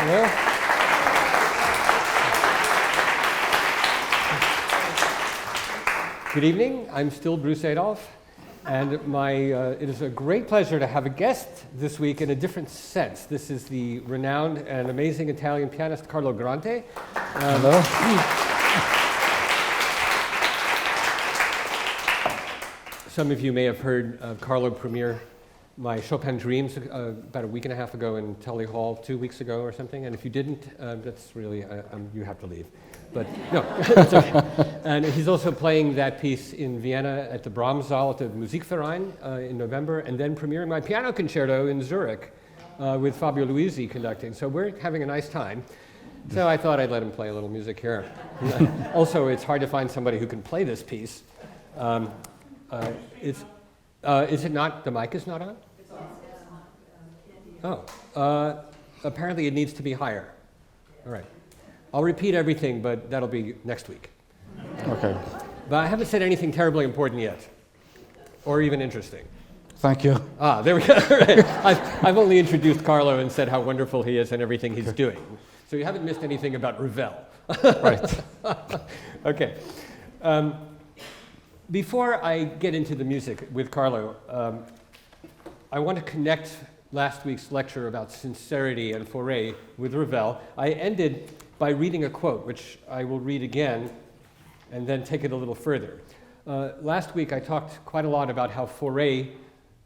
Hello. Good evening. I'm still Bruce Adolphe, and it is a great pleasure to have a guest this week in a different sense. This is the renowned and amazing Italian pianist Carlo Grante. Hello. Some of you may have heard Carlo premiere my Chopin Dreams about a week and a half ago in Tully Hall 2 weeks ago or something, and if you didn't, that's really, you have to leave. But no, it's okay. And he's also playing that piece in Vienna at the Brahms Saal at the Musikverein in November, and then premiering my piano concerto in Zurich with Fabio Luisi conducting. So we're having a nice time. So I thought I'd let him play a little music here. Also, it's hard to find somebody who can play this piece. Is it not, the mic is not on? Oh, apparently it needs to be higher. All right. I'll repeat everything, but that'll be next week. Okay. But I haven't said anything terribly important yet, or even interesting. Thank you. Ah, there we go. Right. I've only introduced Carlo and said how wonderful he is and everything he's doing. So you haven't missed anything about Ravel. Right. Okay. Before I get into the music with Carlo, I want to connect last week's lecture about sincerity and Fauré with Ravel. I ended by reading a quote, which I will read again and then take it a little further. Last week I talked quite a lot about how Fauré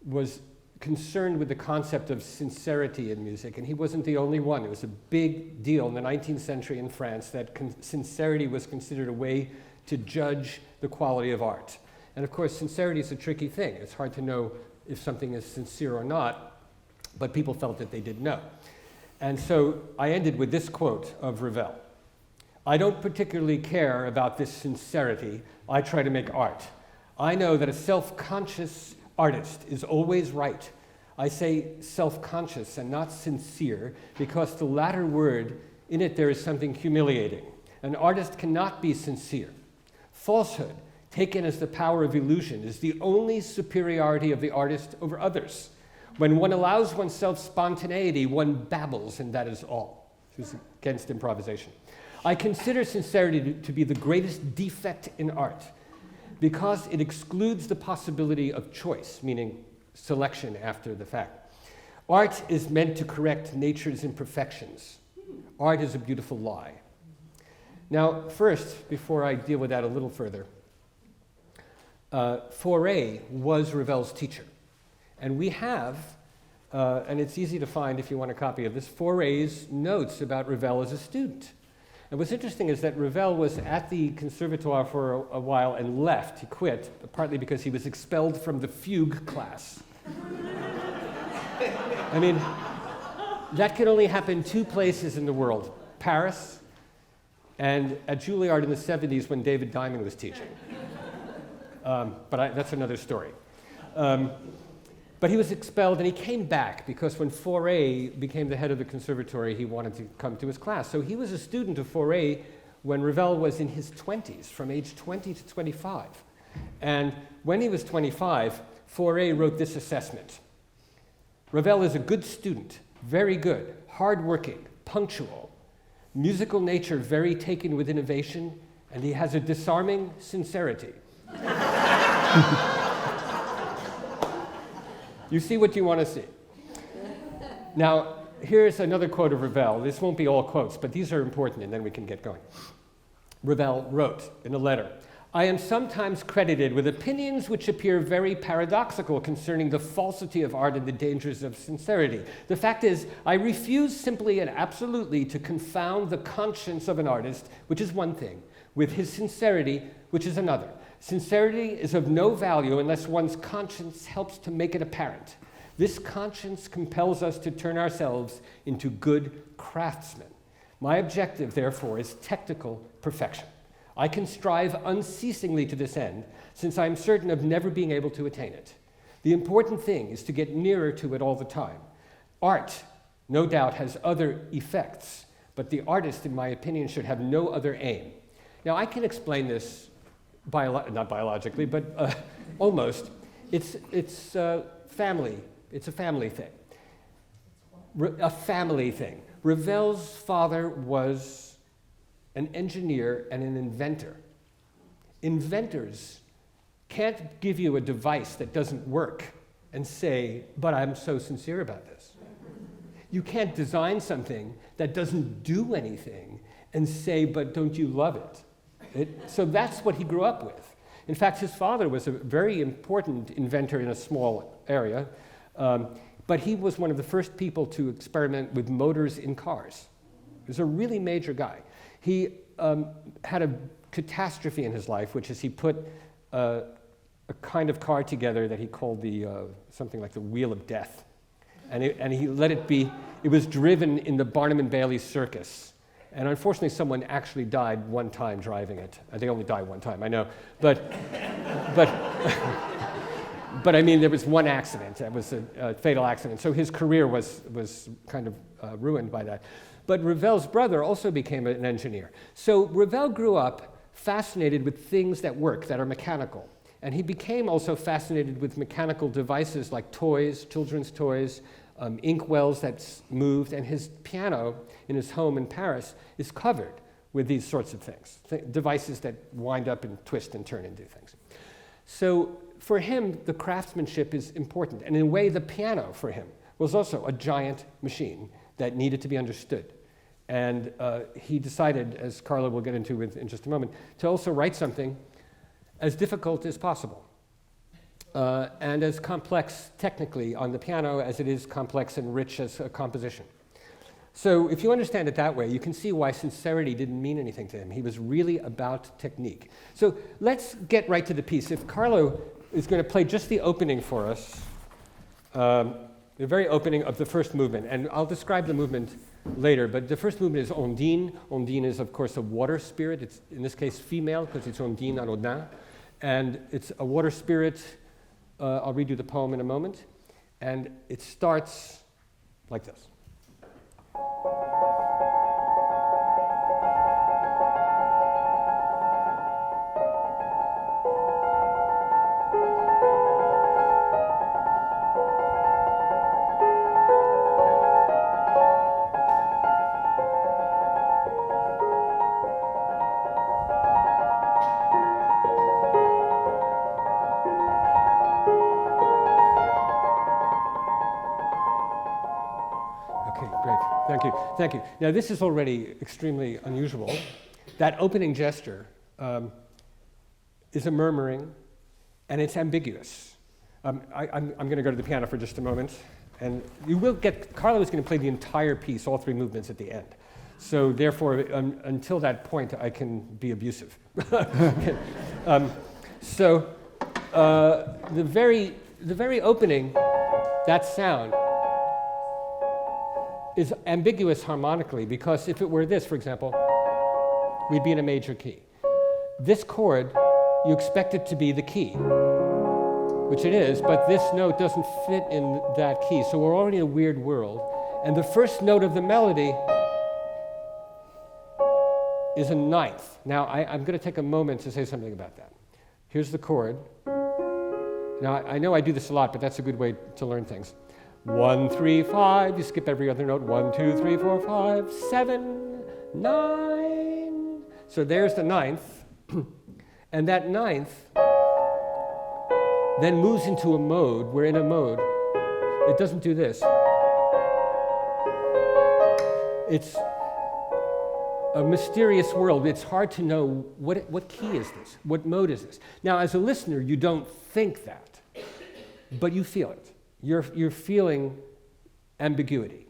was concerned with the concept of sincerity in music, and he wasn't the only one. It was a big deal in the 19th century in France that sincerity was considered a way to judge the quality of art. And of course, sincerity is a tricky thing. It's hard to know if something is sincere or not, but people felt that they didn't know. And so I ended with this quote of Ravel. "I don't particularly care about this sincerity. I try to make art. I know that a self-conscious artist is always right. I say self-conscious and not sincere because the latter word, in it there is something humiliating. An artist cannot be sincere. Falsehood, taken as the power of illusion, is the only superiority of the artist over others. When one allows oneself spontaneity, one babbles, and that is all." This is against improvisation. "I consider sincerity to be the greatest defect in art because it excludes the possibility of choice," meaning selection after the fact. "Art is meant to correct nature's imperfections. Art is a beautiful lie." Now, first, before I deal with that a little further, Fauré was Ravel's teacher. And we have, and it's easy to find if you want a copy of this, Fauré's notes about Ravel as a student. And what's interesting is that Ravel was at the Conservatoire for a while and left. He quit, partly because he was expelled from the fugue class. I mean, that can only happen two places in the world, Paris and at Juilliard in the 70s when David Diamond was teaching. But that's another story. But he was expelled and he came back because when Fauré became the head of the conservatory, he wanted to come to his class. So he was a student of Fauré when Ravel was in his 20s, from age 20 to 25. And when he was 25, Fauré wrote this assessment. "Ravel is a good student, very good, hardworking, punctual, musical nature very taken with innovation, and he has a disarming sincerity." You see what you want to see. Now, here's another quote of Ravel. This won't be all quotes, but these are important, and then we can get going. Ravel wrote in a letter, "I am sometimes credited with opinions which appear very paradoxical concerning the falsity of art and the dangers of sincerity. The fact is, I refuse simply and absolutely to confound the conscience of an artist, which is one thing, with his sincerity, which is another. Sincerity is of no value unless one's conscience helps to make it apparent. This conscience compels us to turn ourselves into good craftsmen. My objective, therefore, is technical perfection. I can strive unceasingly to this end, since I am certain of never being able to attain it. The important thing is to get nearer to it all the time. Art, no doubt, has other effects, but the artist, in my opinion, should have no other aim." Now, I can explain this not biologically, but almost. It's family. It's a family thing. A family thing. Ravel's father was an engineer and an inventor. Inventors can't give you a device that doesn't work and say, but I'm so sincere about this. You can't design something that doesn't do anything and say, but don't you love it? So that's what he grew up with. In fact, his father was a very important inventor in a small area, but he was one of the first people to experiment with motors in cars. He was a really major guy. He had a catastrophe in his life, which is he put a kind of car together that he called the something like the Wheel of Death. And he let it be, it was driven in the Barnum and Bailey circus. And unfortunately, someone actually died one time driving it. They only die one time, I know. But I mean, there was one accident. That was a fatal accident. So his career was kind of ruined by that. But Ravel's brother also became an engineer. So Ravel grew up fascinated with things that work, that are mechanical. And he became also fascinated with mechanical devices like toys, children's toys, inkwells that moved, and his piano in his home in Paris is covered with these sorts of things, devices that wind up and twist and turn and do things. So for him, the craftsmanship is important. And in a way, the piano for him was also a giant machine that needed to be understood. And he decided, as Carlo will get into in just a moment, to also write something as difficult as possible. And as complex technically on the piano as it is complex and rich as a composition. So if you understand it that way, you can see why sincerity didn't mean anything to him. He was really about technique. So let's get right to the piece. If Carlo is going to play just the opening for us, the very opening of the first movement, and I'll describe the movement later, but the first movement is Ondine. Ondine is, of course, a water spirit. It's, in this case, female, because it's Ondine Anodin. And it's a water spirit. I'll read you the poem in a moment. And it starts like this. Thank you. Now, this is already extremely unusual. That opening gesture is a murmuring, and it's ambiguous. I'm going to go to the piano for just a moment, and you will get, Carlo is going to play the entire piece, all three movements at the end. So therefore, until that point, I can be abusive. So the very opening, that sound, is ambiguous harmonically, because if it were this, for example, we'd be in a major key. This chord, you expect it to be the key, which it is, but this note doesn't fit in that key, so we're already in a weird world. And the first note of the melody is a ninth. Now, I'm going to take a moment to say something about that. Here's the chord. Now, I know I do this a lot, but that's a good way to learn things. 1, 3, 5, you skip every other note. 1, 2, 3, 4, 5, 7, 9. So there's the ninth. And that ninth then moves into a mode. We're in a mode. It doesn't do this. It's a mysterious world. It's hard to know what key is this? What mode is this? Now, as a listener, you don't think that, but you feel it. You're feeling ambiguity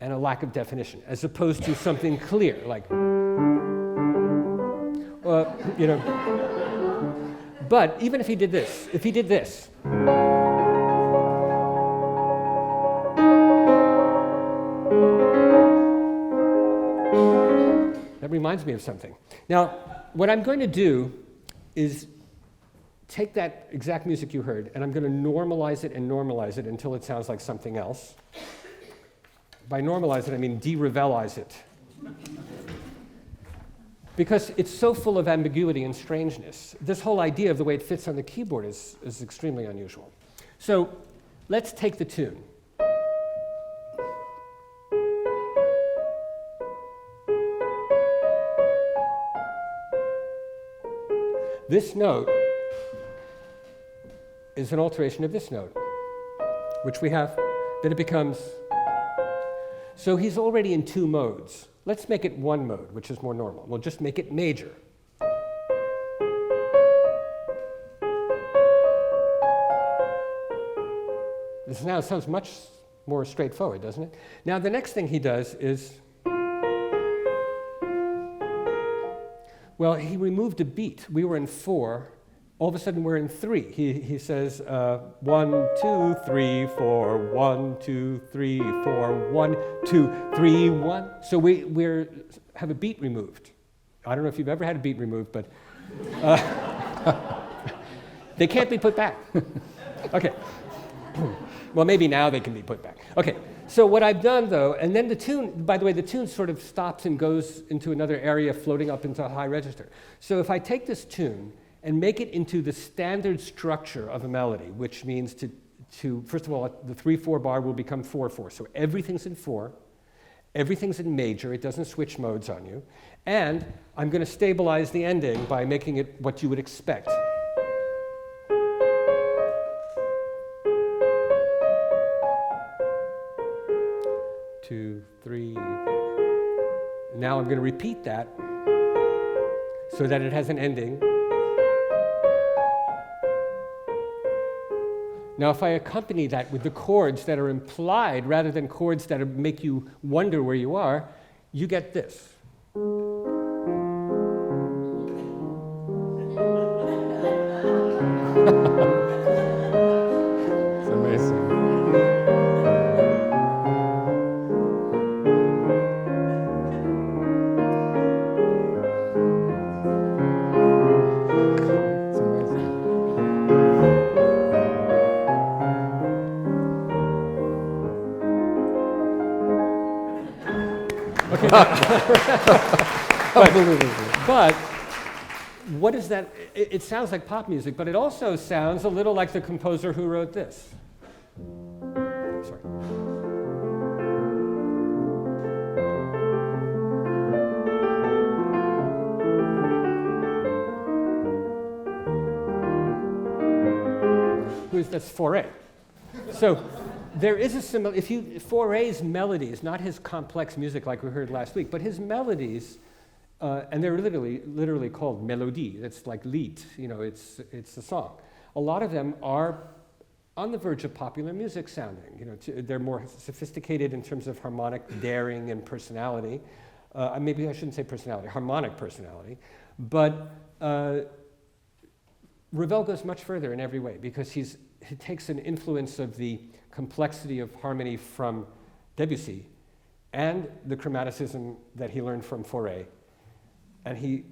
and a lack of definition, as opposed to something clear, like, you know. But even if he did this, that reminds me of something. Now, what I'm going to do is take that exact music you heard, and I'm going to normalize it until it sounds like something else. By normalize it, I mean de-Ravelize it. Because it's so full of ambiguity and strangeness. This whole idea of the way it fits on the keyboard is extremely unusual. So let's take the tune. this note is an alteration of this note, which we have, then it becomes, so he's already in two modes. Let's make it one mode, which is more normal. We'll just make it major. This now sounds much more straightforward, doesn't it? Now the next thing he does is, well, he removed a beat. We were in 4. All of a sudden we're in 3. He says 1, 2, 3, 4, 1, 2, 3, 4, 1, 2, 3, 1. So we have a beat removed. I don't know if you've ever had a beat removed, but they can't be put back. Okay. Well, maybe now they can be put back. Okay, so what I've done though, and then the tune, by the way, the tune sort of stops and goes into another area floating up into a high register. So if I take this tune and make it into the standard structure of a melody, which means to first of all, the 3/4 bar will become 4/4. So everything's in 4, everything's in major, it doesn't switch modes on you, and I'm going to stabilize the ending by making it what you would expect. 2, 3. Now I'm going to repeat that so that it has an ending. Now if I accompany that with the chords that are implied rather than chords that make you wonder where you are, you get this. It's amazing. But what is that? It sounds like pop music, but it also sounds a little like the composer who wrote this. Sorry. That's Fauré. So there is a similar, Fauré's melodies, not his complex music like we heard last week, but his melodies, and they're literally called mélodie. It's like Lied, it's a song. A lot of them are on the verge of popular music sounding. They're more sophisticated in terms of harmonic daring and personality. Maybe I shouldn't say personality, harmonic personality. But Ravel goes much further in every way because he takes an influence of the complexity of harmony from Debussy and the chromaticism that he learned from Fauré, and he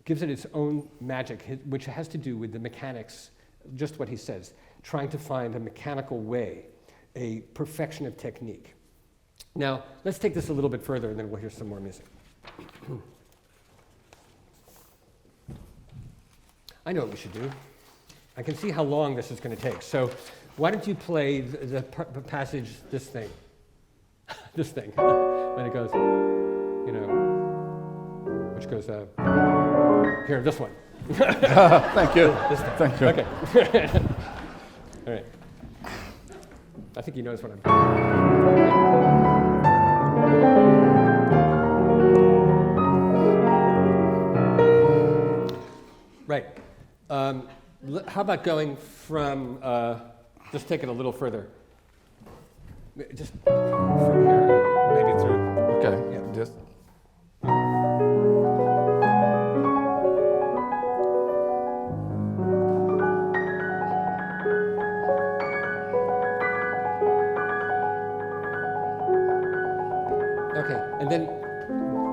gives it its own magic, which has to do with the mechanics, just what he says, trying to find a mechanical way, a perfection of technique. Now, let's take this a little bit further and then we'll hear some more music. I know what we should do. I can see how long this is going to take. So why don't you play the passage, this thing, when it goes, which goes, here, this one. Thank you. This thing. Thank you. Okay. All right. I think he knows what I'm doing. Right. How about going from, just take it a little further. Just from here, maybe through. Okay, Yeah. just. Okay, and then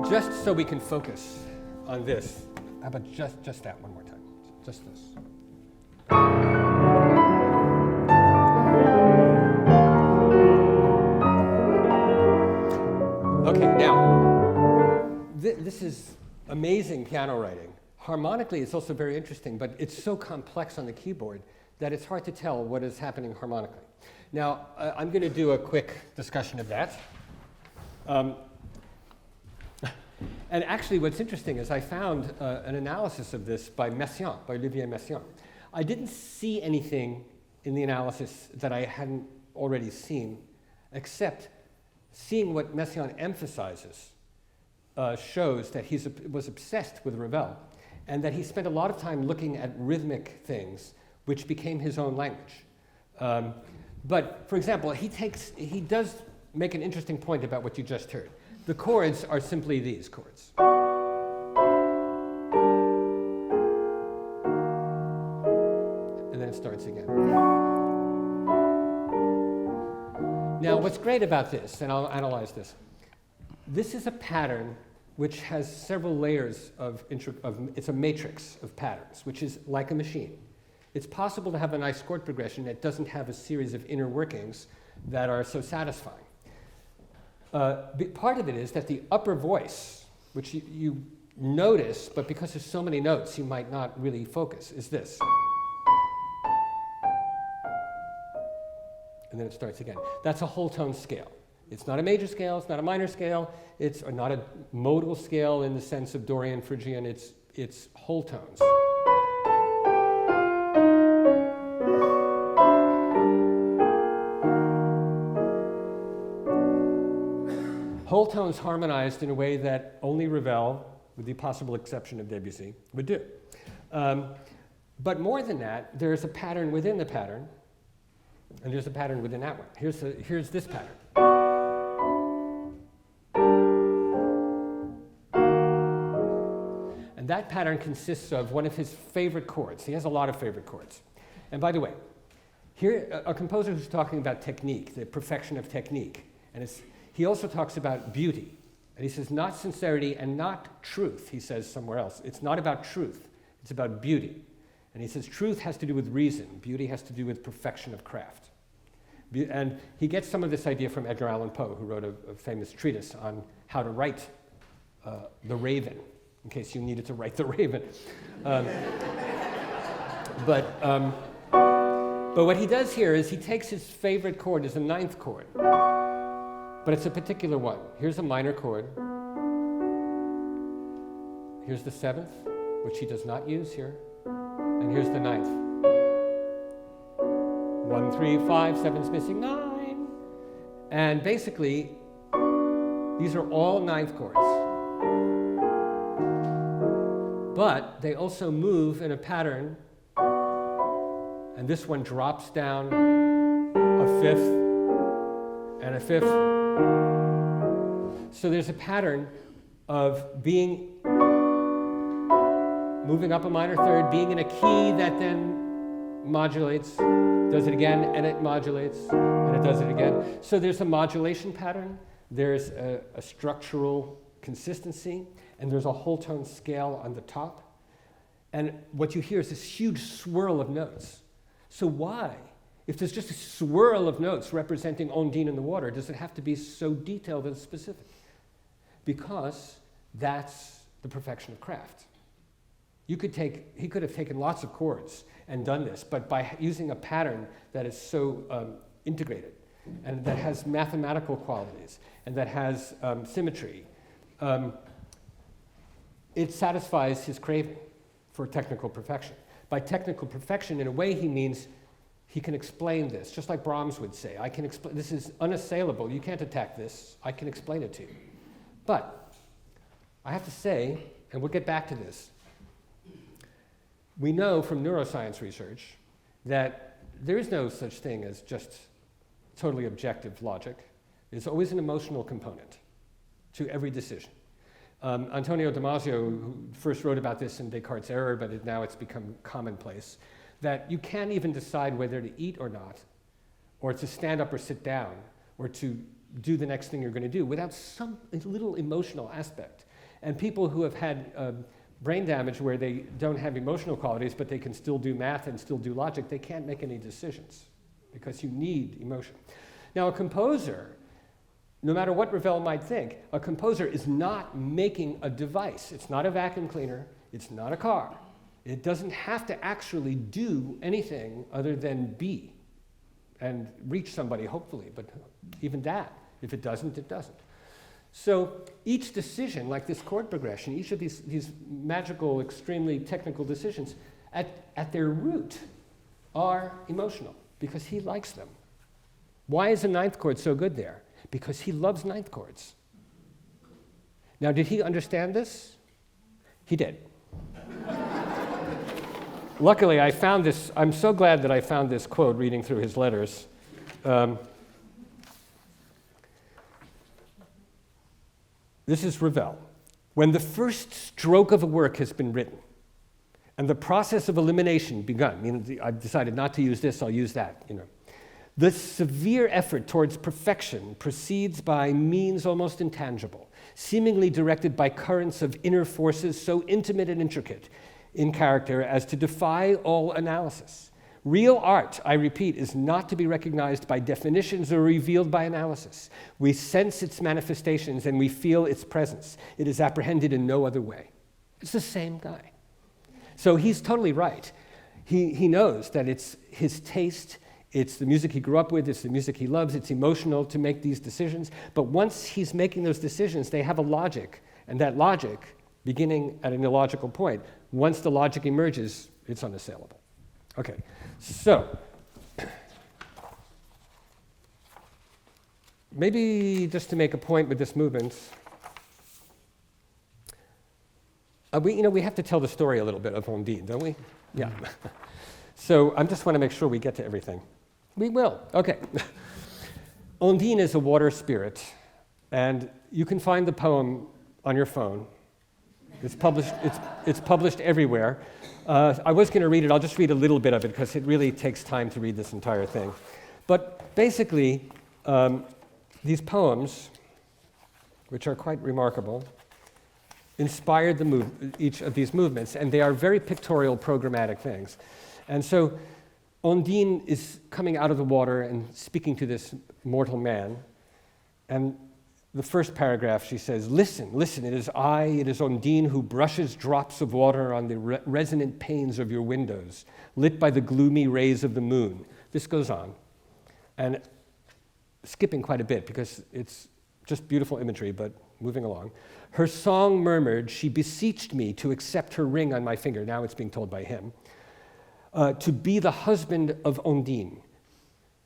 just so we can focus on this, how about just that one more time? Just this. Okay, now, this is amazing piano writing. Harmonically, it's also very interesting, but it's so complex on the keyboard that it's hard to tell what is happening harmonically. Now, I'm going to do a quick discussion of that. And actually what's interesting is I found an analysis of this by Messiaen, by Olivier Messiaen. I didn't see anything in the analysis that I hadn't already seen, except seeing what Messiaen emphasizes shows that he was obsessed with Ravel, and that he spent a lot of time looking at rhythmic things, which became his own language. But for example, he does make an interesting point about what you just heard. The chords are simply these chords. And then it starts again. Now, what's great about this, and I'll analyze this, this is a pattern which has several layers it's a matrix of patterns, which is like a machine. It's possible to have a nice chord progression that doesn't have a series of inner workings that are so satisfying. Part of it is that the upper voice, which you notice, but because there's so many notes, you might not really focus, is this. And then it starts again. That's a whole tone scale. It's not a major scale, it's not a minor scale, it's not a modal scale in the sense of Dorian, Phrygian, it's whole tones. Whole tones harmonized in a way that only Ravel, with the possible exception of Debussy, would do. But more than that, there's a pattern within the pattern, and there's a pattern within that one. Here's this pattern. And that pattern consists of one of his favorite chords. He has a lot of favorite chords. And by the way, here, a composer who's talking about technique, the perfection of technique, and he also talks about beauty. And he says, not sincerity and not truth, he says somewhere else. It's not about truth, it's about beauty. And he says, truth has to do with reason, beauty has to do with perfection of craft. And he gets some of this idea from Edgar Allan Poe, who wrote a famous treatise on how to write The Raven, in case you needed to write The Raven. But what he does here is he takes his favorite chord as a ninth chord, but it's a particular one. Here's a minor chord. Here's the seventh, which he does not use here. And here's the ninth. 1, 3, 5, 7's missing, 9. And basically, these are all ninth chords. But they also move in a pattern, and this one drops down a fifth and a fifth. So there's a pattern of moving up a minor third, being in a key that then modulates, does it again, and it modulates, and it does it again. So there's a modulation pattern, there's a structural consistency, and there's a whole tone scale on the top. And what you hear is this huge swirl of notes. So why, if there's just a swirl of notes representing Ondine in the water, does it have to be so detailed and specific? Because that's the perfection of craft. He could have taken lots of chords and done this, but by using a pattern that is so integrated and that has mathematical qualities and that has symmetry, it satisfies his craving for technical perfection. By technical perfection, in a way, he means he can explain this, just like Brahms would say. I can explain, this is unassailable, you can't attack this, I can explain it to you. But I have to say, and we'll get back to this, we know from neuroscience research that there is no such thing as just totally objective logic. There's always an emotional component to every decision. Antonio Damasio, who first wrote about this in Descartes' Error, but now it's become commonplace, that you can't even decide whether to eat or not, or to stand up or sit down, or to do the next thing you're going to do without some little emotional aspect. And people who have had brain damage where they don't have emotional qualities, but they can still do math and still do logic, they can't make any decisions because you need emotion. Now, a composer, no matter what Ravel might think, a composer is not making a device. It's not a vacuum cleaner. It's not a car. It doesn't have to actually do anything other than be and reach somebody, hopefully, but even that, if it doesn't, it doesn't. So each decision, like this chord progression, each of these magical, extremely technical decisions, at their root are emotional because he likes them. Why is a ninth chord so good there? Because he loves ninth chords. Now, did he understand this? He did. Luckily, I found this. I'm so glad that I found this quote reading through his letters. This is Ravel. When the first stroke of a work has been written and the process of elimination begun, I've decided not to use this, I'll use that, The severe effort towards perfection proceeds by means almost intangible, seemingly directed by currents of inner forces so intimate and intricate in character as to defy all analysis. Real art, I repeat, is not to be recognized by definitions or revealed by analysis. We sense its manifestations and we feel its presence. It is apprehended in no other way. It's the same guy. So he's totally right. He knows that it's his taste, it's the music he grew up with, it's the music he loves, it's emotional to make these decisions. But once he's making those decisions, they have a logic. And that logic, beginning at an illogical point, once the logic emerges, it's unassailable. Okay, so maybe just to make a point with this movement, we have to tell the story a little bit of Ondine, don't we? Yeah. So I just want to make sure we get to everything. We will. Okay. Ondine is a water spirit, and you can find the poem on your phone. It's published everywhere. I was going to read it. I'll just read a little bit of it because it really takes time to read this entire thing. But basically, these poems, which are quite remarkable, inspired each of these movements, and they are very pictorial, programmatic things. And so Ondine is coming out of the water and speaking to this mortal man, and the first paragraph, she says, "Listen, listen, it is I, it is Ondine who brushes drops of water on the resonant panes of your windows, lit by the gloomy rays of the moon." This goes on, and skipping quite a bit because it's just beautiful imagery, but moving along. "Her song murmured, she beseeched me to accept her ring on my finger." Now it's being told by him. "To be the husband of Ondine,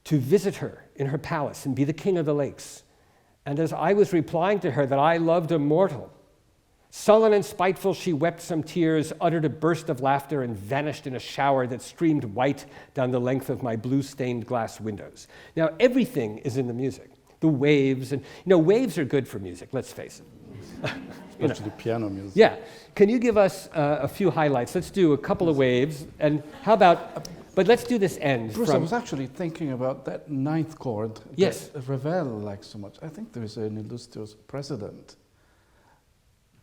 to visit her in her palace and be the king of the lakes. And as I was replying to her that I loved a mortal, sullen and spiteful, she wept some tears, uttered a burst of laughter, and vanished in a shower that streamed white down the length of my blue-stained glass windows." Now, everything is in the music. The waves, and waves are good for music, let's face it. Especially piano music. Yeah. Can you give us a few highlights? Let's do a couple of waves, and how about... But let's do this end. Bruce, I was actually thinking about that ninth chord Yes. that Ravel likes so much. I think there is an illustrious precedent.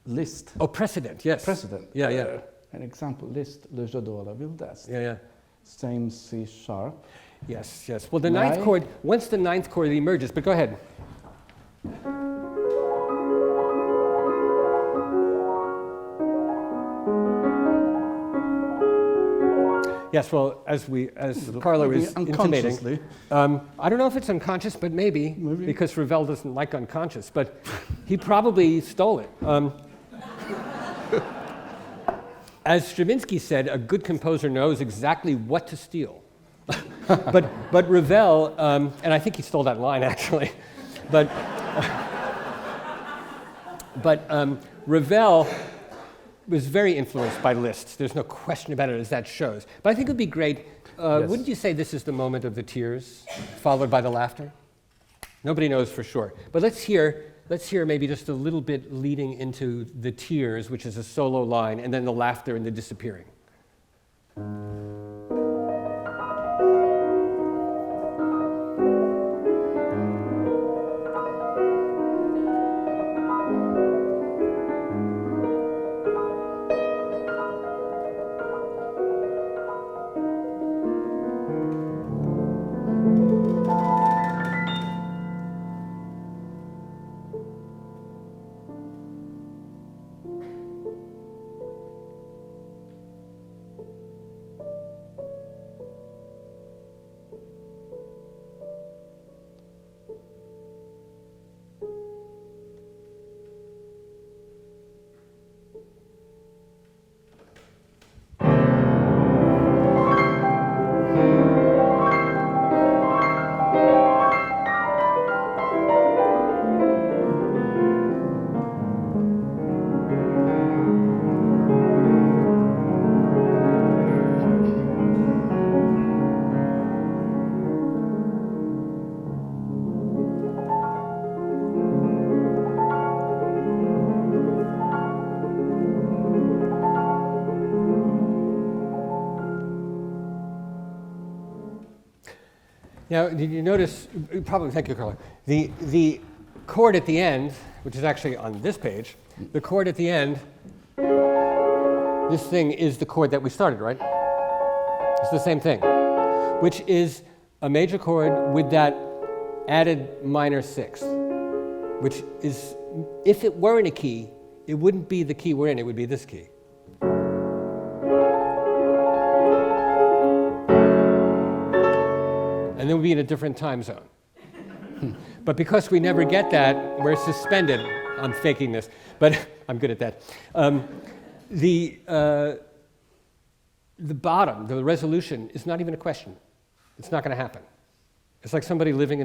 Liszt. Oh, precedent, yes. Precedent. Yeah, yeah. An example, Liszt, Le Jeu de la Ville Yeah, yeah. Same C sharp. Yes, yes. Well, the ninth chord, once the ninth chord emerges, but go ahead. Yes, well, as Carlo is intimating, I don't know if it's unconscious, but maybe, because Ravel doesn't like unconscious, but he probably stole it. As Stravinsky said, a good composer knows exactly what to steal. but Ravel, and I think he stole that line actually, but Ravel was very influenced by Liszt. There's no question about it, as that shows. But I think it would be great. Yes. Wouldn't you say this is the moment of the tears, followed by the laughter? Nobody knows for sure. But let's hear maybe just a little bit leading into the tears, which is a solo line, and then the laughter and the disappearing. Now, did you notice, probably, thank you, Carlo, the chord at the end, which is actually on this page, the chord at the end, this thing is the chord that we started, right? It's the same thing, which is a major chord with that added minor sixth, which is, if it were in a key, it wouldn't be the key we're in, it would be this key. And then we'd be in a different time zone. But because we never get that, we're suspended. I'm faking this, but I'm good at that. The bottom, the resolution, is not even a question. It's not going to happen. It's like somebody living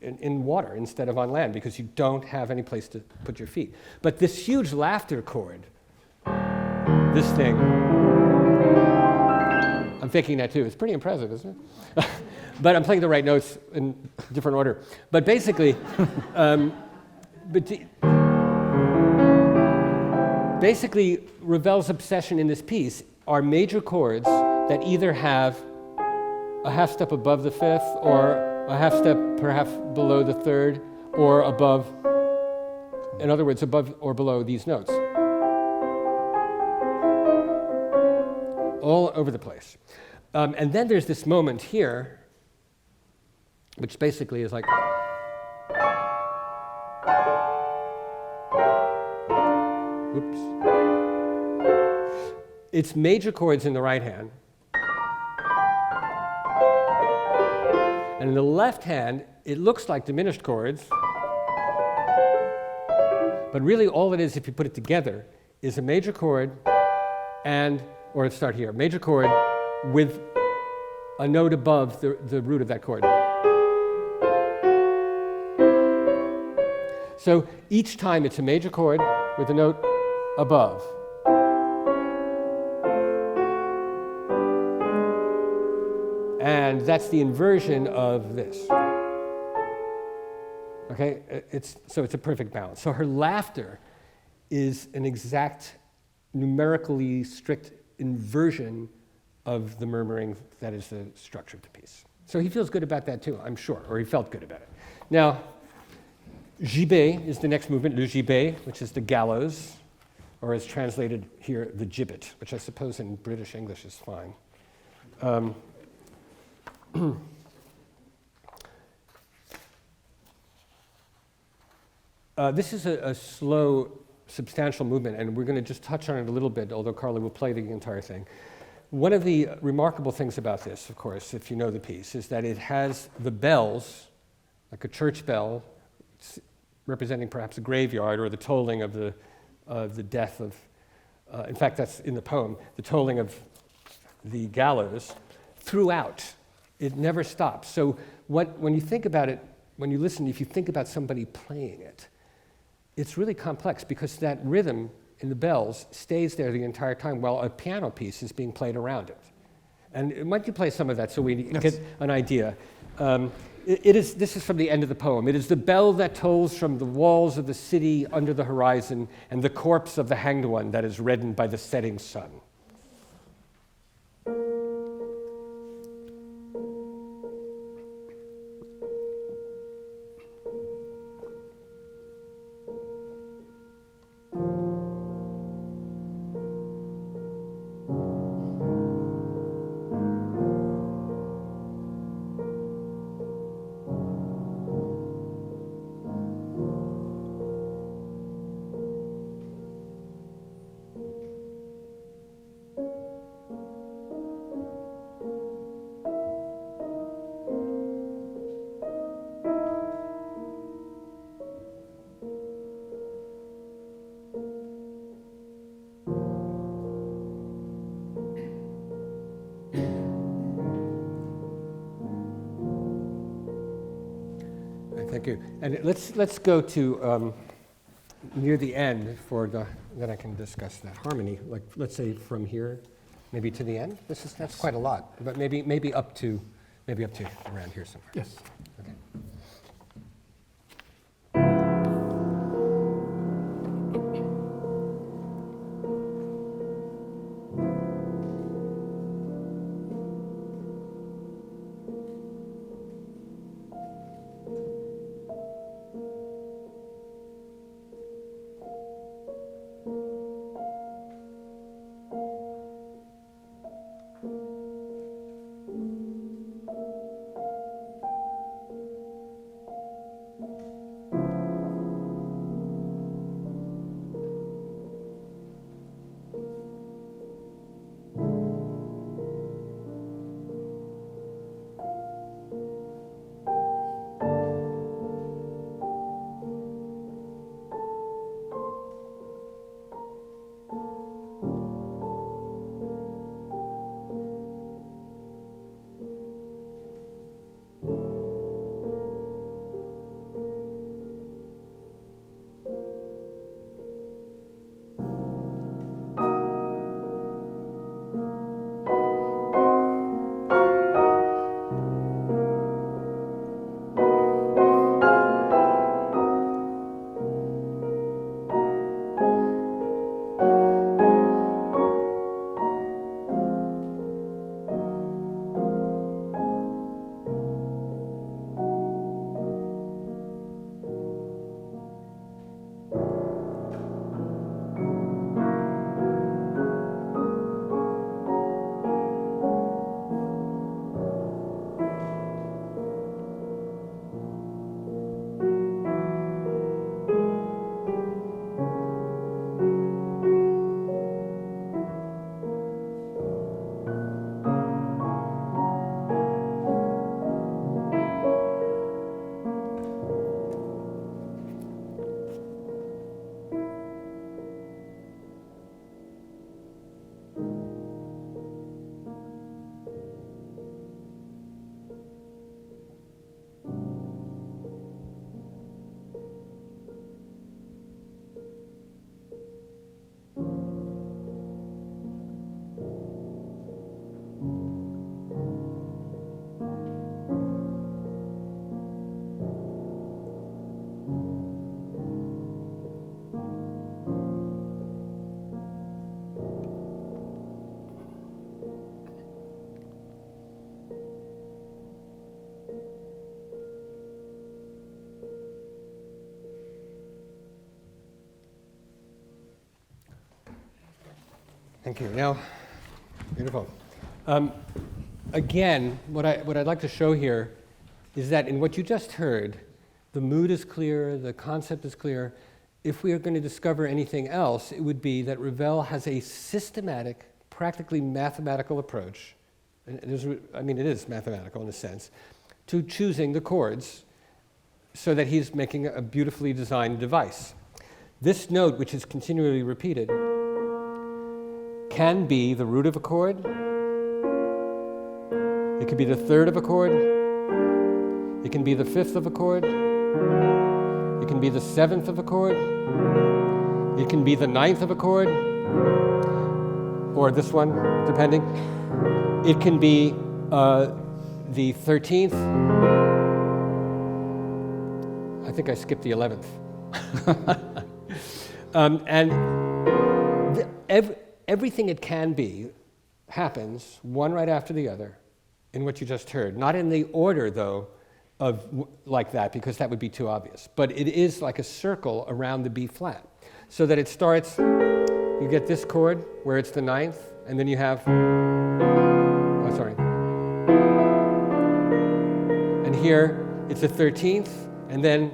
in water instead of on land because you don't have any place to put your feet. But this huge laughter chord, this thing, I'm faking that too. It's pretty impressive, isn't it? But I'm playing the right notes in different order. But basically, basically, Ravel's obsession in this piece are major chords that either have a half step above the fifth, or a half step perhaps below the third, or above, in other words, above or below these notes. All over the place. And then there's this moment here, which basically is like, oops. It's major chords in the right hand. And in the left hand, it looks like diminished chords. But really all it is, if you put it together, is a major chord and, or let's start here, major chord with a note above the root of that chord. So each time it's a major chord with a note above. And that's the inversion of this. Okay, so it's a perfect balance. So her laughter is an exact, numerically strict inversion of the murmuring that is the structure of the piece. So he feels good about that too, I'm sure, or he felt good about it. Now, Gibet is the next movement, le Gibet, which is the gallows, or as translated here, the gibbet, which I suppose in British English is fine. This is a slow, substantial movement, and we're going to just touch on it a little bit, although Carlo will play the entire thing. One of the remarkable things about this, of course, if you know the piece, is that it has the bells, like a church bell, representing perhaps a graveyard or the tolling of the death of, in fact, that's in the poem, the tolling of the gallows throughout. It never stops. So when you think about it, when you listen, if you think about somebody playing it, it's really complex because that rhythm in the bells stays there the entire time while a piano piece is being played around it. And why don't you play some of that so we get an idea? This is from the end of the poem. It is the bell that tolls from the walls of the city under the horizon and the corpse of the hanged one that is reddened by the setting sun. Thank you. And let's go to near the end then I can discuss that harmony. Like let's say from here, maybe to the end. That's quite a lot, but maybe up to around here somewhere. Yes. Okay. Thank you. Now, beautiful. Again, what I'd like to show here is that in what you just heard, the mood is clear, the concept is clear. If we are going to discover anything else, it would be that Ravel has a systematic, practically mathematical approach, and it is mathematical in a sense, to choosing the chords so that he's making a beautifully designed device. This note, which is continually repeated, can be the root of a chord. It could be the third of a chord. It can be the fifth of a chord. It can be the seventh of a chord. It can be the ninth of a chord, or this one, depending. It can be the 13th. I think I skipped the 11th. Everything it can be happens one right after the other in what you just heard. Not in the order, though, of like that, because that would be too obvious. But it is like a circle around the B flat. So that it starts, you get this chord where it's the ninth, and then you have, and here it's the 13th, and then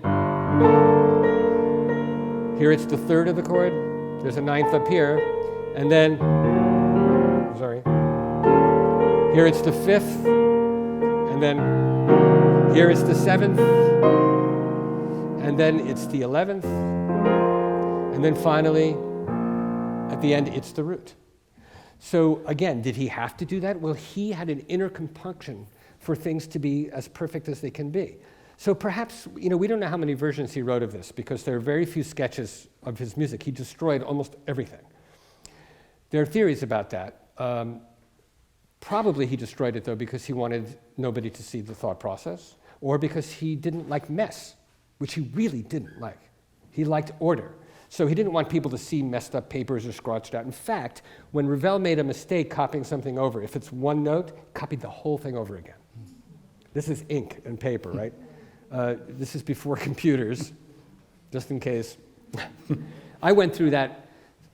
here it's the third of the chord. There's a ninth up here, and then, here it's the fifth, and then here it's the seventh, and then it's the 11th, and then finally, at the end, it's the root. So again, did he have to do that? Well, he had an inner compunction for things to be as perfect as they can be. So perhaps, we don't know how many versions he wrote of this, because there are very few sketches of his music. He destroyed almost everything. There are theories about that. Probably he destroyed it, though, because he wanted nobody to see the thought process, or because he didn't like mess, which he really didn't like. He liked order. So he didn't want people to see messed up papers or scratched out. In fact, when Ravel made a mistake copying something over, if it's one note, copied the whole thing over again. This is ink and paper, right? This is before computers, just in case. I went through that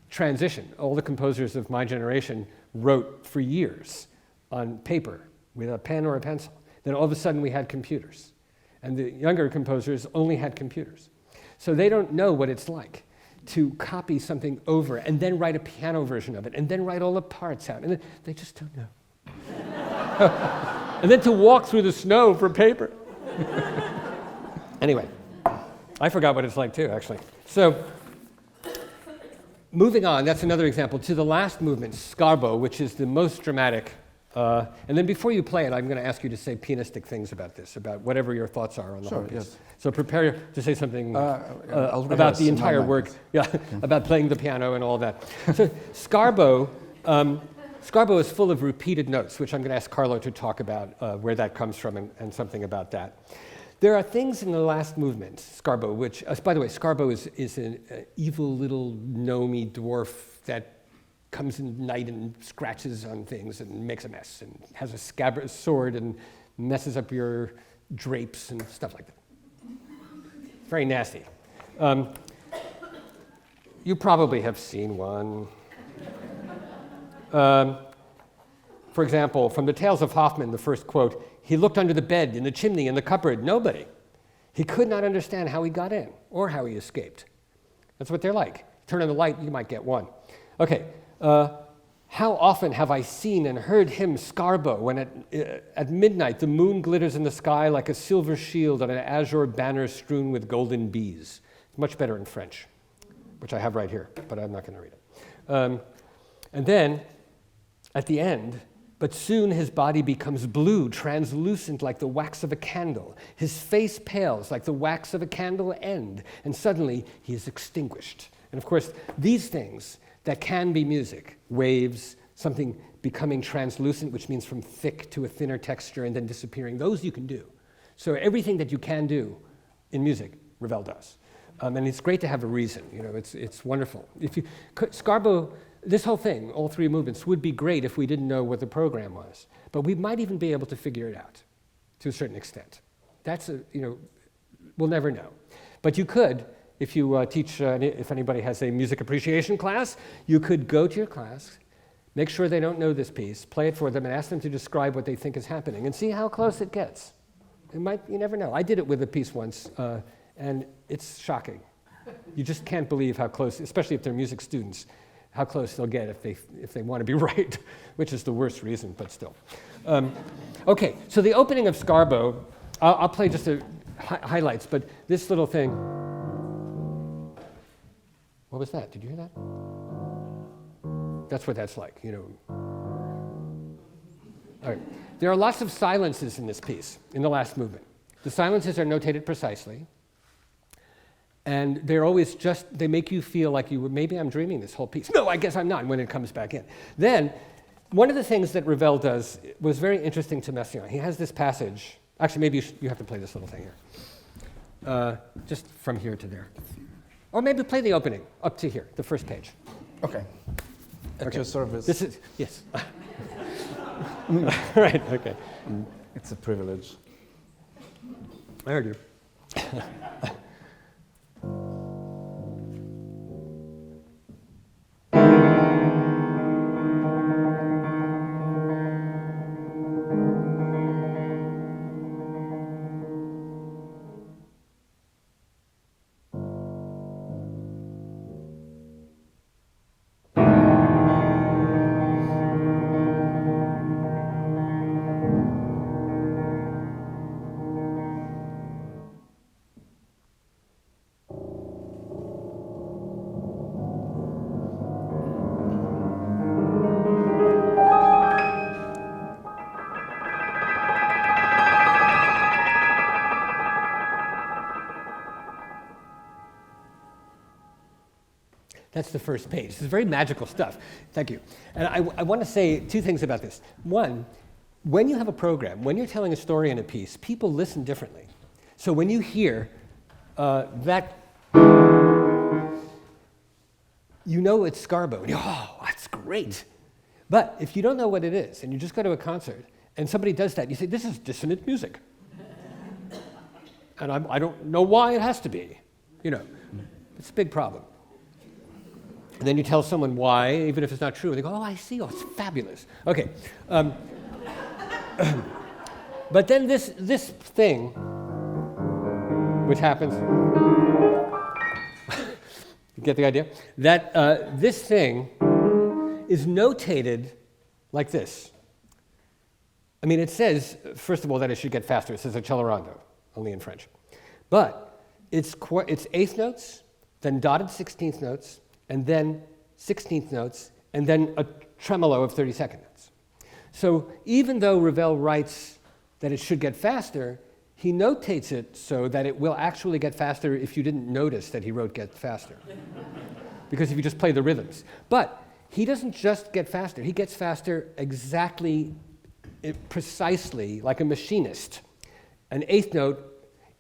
transition. All the composers of my generation wrote for years on paper with a pen or a pencil. Then all of a sudden we had computers. And the younger composers only had computers. So they don't know what it's like to copy something over and then write a piano version of it and then write all the parts out. And they just don't know. And then to walk through the snow for paper. Anyway, I forgot what it's like too, actually. So, moving on, that's another example, to the last movement, Scarbo, which is the most dramatic. And then before you play it, I'm going to ask you to say pianistic things about this, about whatever your thoughts are on the whole piece. Yes. So prepare to say something about the entire work, about playing the piano and all that. So Scarbo is full of repeated notes, which I'm going to ask Carlo to talk about where that comes from and something about that. There are things in the last movement, Scarbo, which, by the way, Scarbo is an evil little gnomey dwarf that comes in night and scratches on things and makes a mess and has a sword and messes up your drapes and stuff like that. Very nasty. You probably have seen one. For example, from the Tales of Hoffmann, the first quote, "He looked under the bed, in the chimney, in the cupboard, nobody. He could not understand how he got in or how he escaped." That's what they're like. Turn on the light, you might get one. Okay, how often have I seen and heard him, Scarbo, when at midnight the moon glitters in the sky like a silver shield on an azure banner strewn with golden bees. It's much better in French, which I have right here, but I'm not going to read it. And then, at the end, "But soon his body becomes blue, translucent like the wax of a candle. His face pales like the wax of a candle end, and suddenly he is extinguished." And of course, these things that can be music, waves, something becoming translucent, which means from thick to a thinner texture and then disappearing, those you can do. So everything that you can do in music, Ravel does. And it's great to have a reason, it's wonderful. Scarbo, this whole thing, all three movements, would be great if we didn't know what the program was. But we might even be able to figure it out to a certain extent. That's, we'll never know. But you could, if you teach, if anybody has a music appreciation class, you could go to your class, make sure they don't know this piece, play it for them, and ask them to describe what they think is happening, and see how close it gets. You never know. I did it with a piece once, and it's shocking. You just can't believe how close, especially if they're music students, how close they'll get if they want to be right, which is the worst reason, but still. Okay, so the opening of Scarbo, I'll play just the highlights, but this little thing, what was that? Did you hear that? That's what that's like, you know. All right. There are lots of silences in this piece, in the last movement. The silences are notated precisely, and they're always just, they make you feel like maybe I'm dreaming this whole piece. No, I guess I'm not, when it comes back in. Then, one of the things that Ravel does was very interesting to Messiaen. He has this passage, actually maybe you have to play this little thing here. Just from here to there. Or maybe play the opening, up to here, the first page. Okay. At your service. This is, yes. Right, okay. It's a privilege. I heard you. That's the first page. This is very magical stuff. Thank you. And I want to say two things about this. One, when you have a program, when you're telling a story in a piece, people listen differently. So when you hear that, you know it's Scarbo. And oh, that's great. But if you don't know what it is, and you just go to a concert, and somebody does that, you say, this is dissonant music. And I don't know why it has to be. You know, it's a big problem. And then you tell someone why, even if it's not true, and they go, oh, I see, oh, it's fabulous. Okay. But then this thing, which happens, you get the idea? That this thing is notated like this. I mean, it says, first of all, that it should get faster. It says accelerando, only in French. But it's eighth notes, then dotted 16th notes, and then 16th notes, and then a tremolo of 32nd notes. So even though Ravel writes that it should get faster, he notates it so that it will actually get faster if you didn't notice that he wrote get faster. Because if you just play the rhythms. But he doesn't just get faster, he gets faster exactly, precisely, like a machinist. An eighth note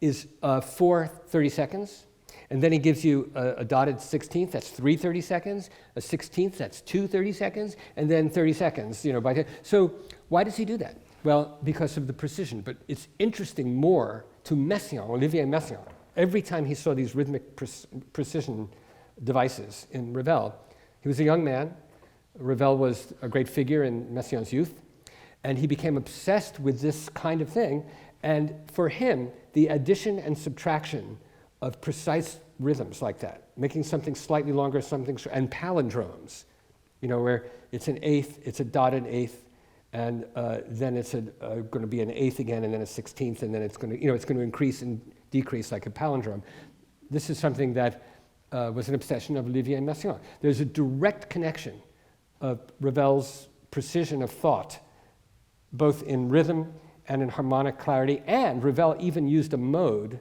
is 4 30-seconds. And then he gives you a dotted 16th, that's 3 30-seconds, a 16th, that's 2 30-seconds, and then 30 seconds, you know, so why does he do that? Well, because of the precision, but it's interesting more to Messiaen, Olivier Messiaen. Every time he saw these rhythmic precision devices in Ravel, he was a young man. Ravel was a great figure in Messiaen's youth, and he became obsessed with this kind of thing, and for him, the addition and subtraction of precise rhythms like that, making something slightly longer, something short, and palindromes, you know, where it's an eighth, it's a dotted eighth, and then it's going to be an eighth again, and then a 16th, and then it's going to, you know, it's going to increase and decrease like a palindrome. This is something that was an obsession of Olivier Messiaen. There's a direct connection of Ravel's precision of thought, both in rhythm and in harmonic clarity, and Ravel even used a mode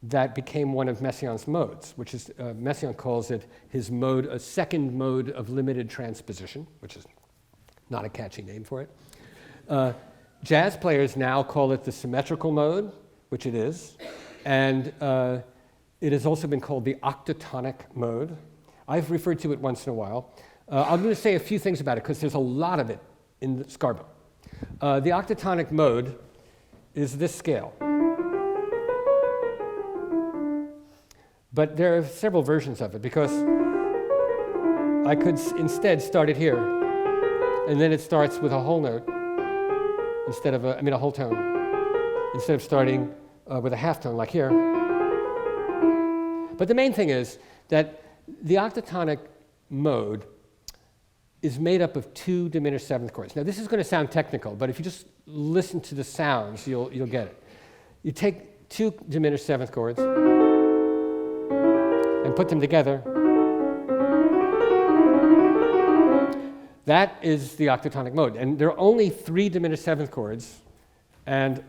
that became one of Messiaen's modes, which is, Messiaen calls it his mode, a second mode of limited transposition, which is not a catchy name for it. Jazz players now call it the symmetrical mode, which it is, and it has also been called the octatonic mode. I've referred to it once in a while. I'm going to say a few things about it because there's a lot of it in Scarbo. The octatonic mode is this scale. But there are several versions of it because I could instead start it here. and then it starts with a whole note instead of a whole tone, instead of starting with a half tone like here. But the main thing is that the octatonic mode is made up of 2 diminished seventh chords. Now this is going to sound technical, but if you just listen to the sounds, you'll get it. You take 2 diminished seventh chords and put them together. That is the octatonic mode. And there are only 3 diminished seventh chords. And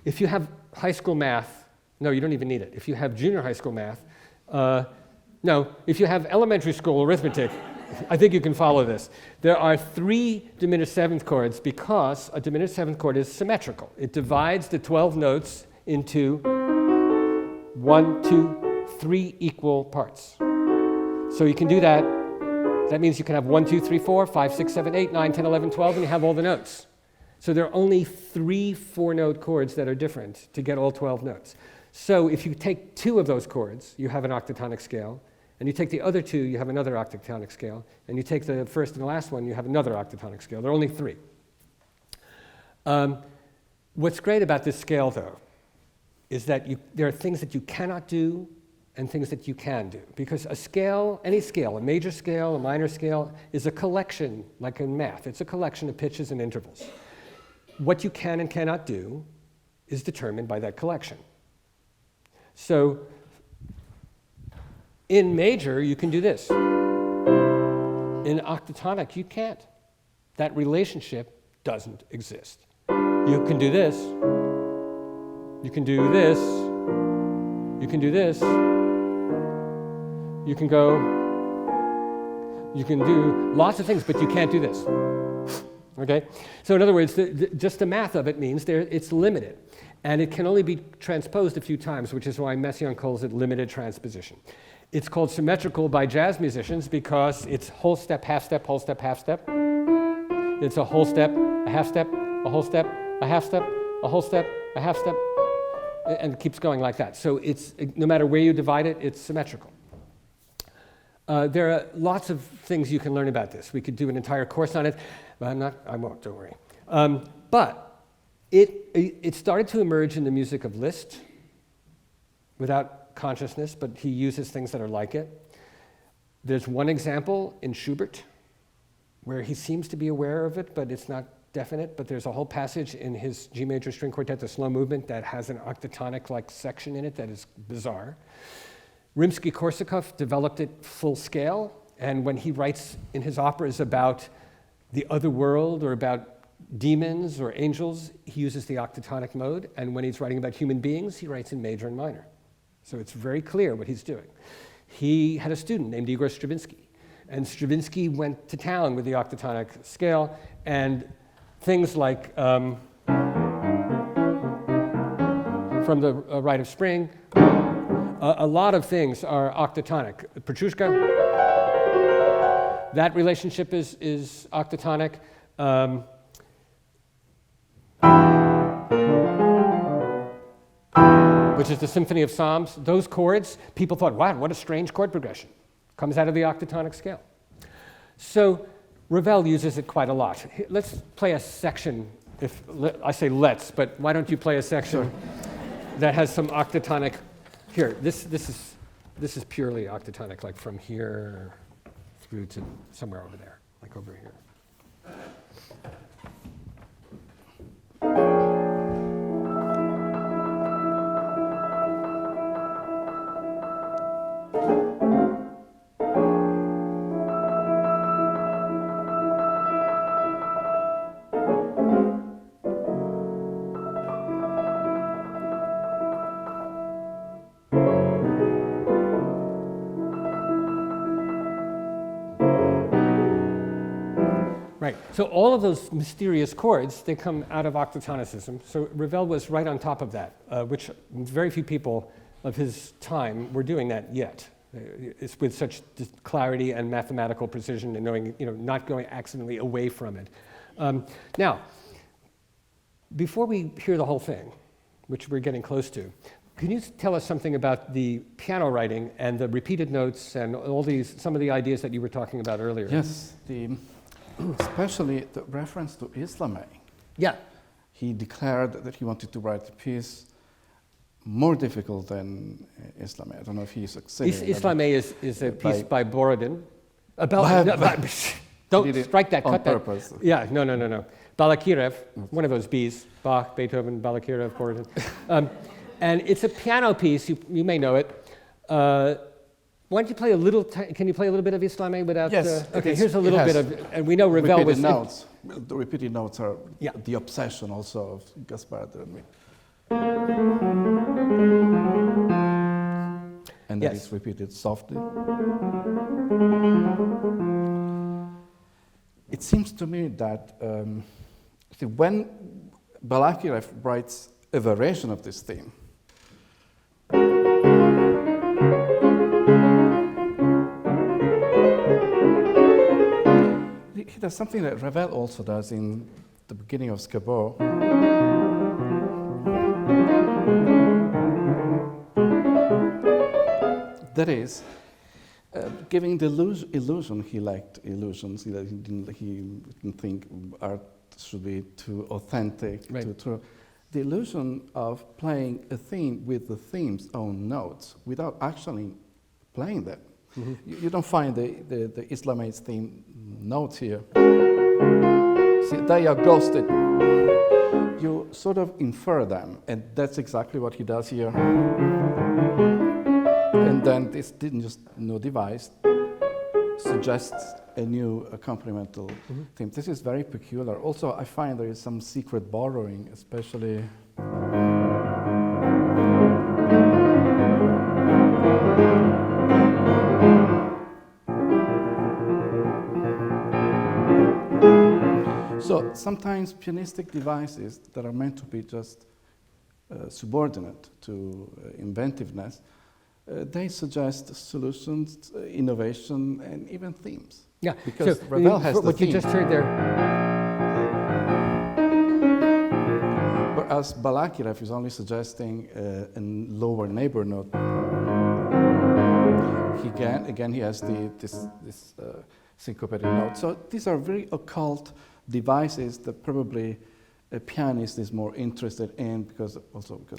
if you have high school math, no, you don't even need it. If you have junior high school math, no, if you have elementary school arithmetic, I think you can follow this. There are 3 diminished seventh chords because a diminished seventh chord is symmetrical. It divides the 12 notes into 1, 2, 3 equal parts. So you can do that. That means you can have 1, 2, 3, 4, 5, 6, 7, 8, 9, 10, 11, 12, and you have all the notes. So there are only 3 4-note chords that are different to get all 12 notes. So if you take 2 of those chords, you have an octatonic scale. And you take the other 2, you have another octatonic scale. And you take the first and the last one, you have another octatonic scale. There are only 3. What's great about this scale, though, is that there are things that you cannot do and things that you can do. Because a scale, any scale, a major scale, a minor scale, is a collection, like in math. It's a collection of pitches and intervals. What you can and cannot do is determined by that collection. So in major, you can do this. In octatonic, you can't. That relationship doesn't exist. You can do this. You can do this. You can do this. You can go. You can do lots of things, but you can't do this. Okay? So in other words, just the math of it means it's limited. And it can only be transposed a few times, which is why Messiaen calls it limited transposition. It's called symmetrical by jazz musicians because it's whole step, half step, whole step, half step. It's a whole step, a half step, a whole step, a half step, a whole step, a half step, and it keeps going like that. So it's, no matter where you divide it, it's symmetrical. There are lots of things you can learn about this. We could do an entire course on it, but I won't, don't worry. But it started to emerge in the music of Liszt without consciousness, but he uses things that are like it. There's one example in Schubert where he seems to be aware of it, but it's not definite. But there's a whole passage in his G major string quartet, the slow movement, that has an octatonic-like section in it that is bizarre. Rimsky-Korsakov developed it full scale, and when he writes in his operas about the other world or about demons or angels, he uses the octatonic mode, and when he's writing about human beings, he writes in major and minor. So it's very clear what he's doing. He had a student named Igor Stravinsky, and Stravinsky went to town with the octatonic scale, and things like From the Rite of Spring, a lot of things are octatonic. Petrushka, that relationship is octatonic. Which is the Symphony of Psalms. Those chords, people thought, wow, what a strange chord progression. Comes out of the octatonic scale. So Ravel uses it quite a lot. Let's play a section. I say let's, but why don't you play a section that has some octatonic. Here, this is purely octatonic, like from here through to somewhere over there, like over here. Right, so all of those mysterious chords, they come out of octatonicism. So Ravel was right on top of that, which very few people of his time were doing that yet. It's with such clarity and mathematical precision and knowing, not going accidentally away from it. Now, before we hear the whole thing, which we're getting close to, can you tell us something about the piano writing and the repeated notes and all these, some of the ideas that you were talking about earlier? Yes, especially the reference to Islame. Yeah. He declared that he wanted to write a piece more difficult than Islame. I don't know if he succeeded. Islame is a piece by Borodin. Don't strike that, cut that. On purpose. Yeah, no. Balakirev, one of those Bs, Bach, Beethoven, Balakirev, Borodin. And it's a piano piece, you may know it. Why don't you play a little, can you play a little bit of Islame without? Yes. Okay, here's a little bit of, and we know Ravel was. Notes. The repeated notes are the obsession also of Gaspard and Nuit. And then it's repeated softly. It seems to me that when Balakirev writes a variation of this theme, he does something that Ravel also does in the beginning of Scarbo. That is, giving the illusion, he liked illusions, he didn't think art should be too authentic, too true. The illusion of playing a theme with the theme's own notes without actually playing them. Mm-hmm. You don't find the Islamic theme notes here. See, they are ghosted. You sort of infer them, and that's exactly what he does here. And then this new device suggests a new accompanimental theme. This is very peculiar. Also, I find there is some secret borrowing, especially. So sometimes pianistic devices that are meant to be just subordinate to inventiveness, they suggest solutions, innovation, and even themes. Yeah, because so Ravel has the what theme. You just heard there. Whereas Balakirev is only suggesting a lower neighbor note. He has this syncopated note. So these are very occult devices that probably a pianist is more interested in because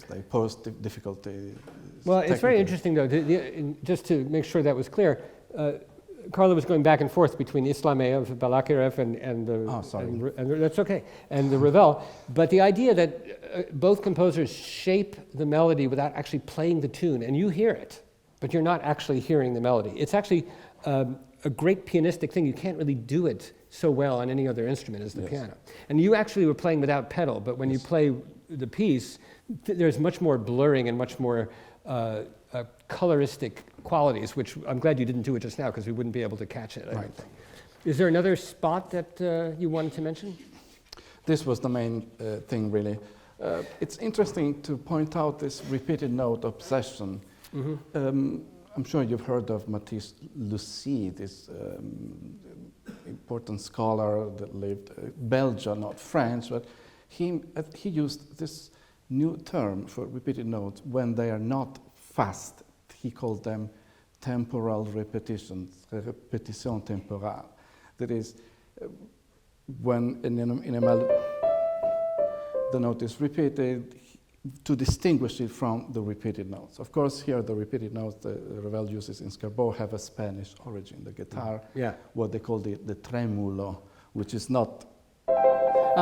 they pose difficulty. Well, it's very interesting though, just to make sure that was clear, Carlo was going back and forth between Islame of Balakirev and that's okay, and the Ravel, but the idea that both composers shape the melody without actually playing the tune, and you hear it, but you're not actually hearing the melody. It's actually a great pianistic thing. You can't really do it so well on any other instrument as the piano. And you actually were playing without pedal, but when you play the piece, there's much more blurring and much more coloristic qualities, which I'm glad you didn't do it just now because we wouldn't be able to catch it, I don't think. Is there another spot that you wanted to mention? This was the main thing, really. It's interesting to point out this repeated note obsession. Mm-hmm. I'm sure you've heard of Maurice Lucy, this important scholar that lived Belgium, not French, but he used this new term for repeated notes when they are not fast. He called them temporal repetitions, répétition temporale. That is, when in a melody the note is repeated, to distinguish it from the repeated notes. Of course, here the repeated notes that Ravel uses in Scarbo have a Spanish origin. The guitar, what they call the tremulo, which is not.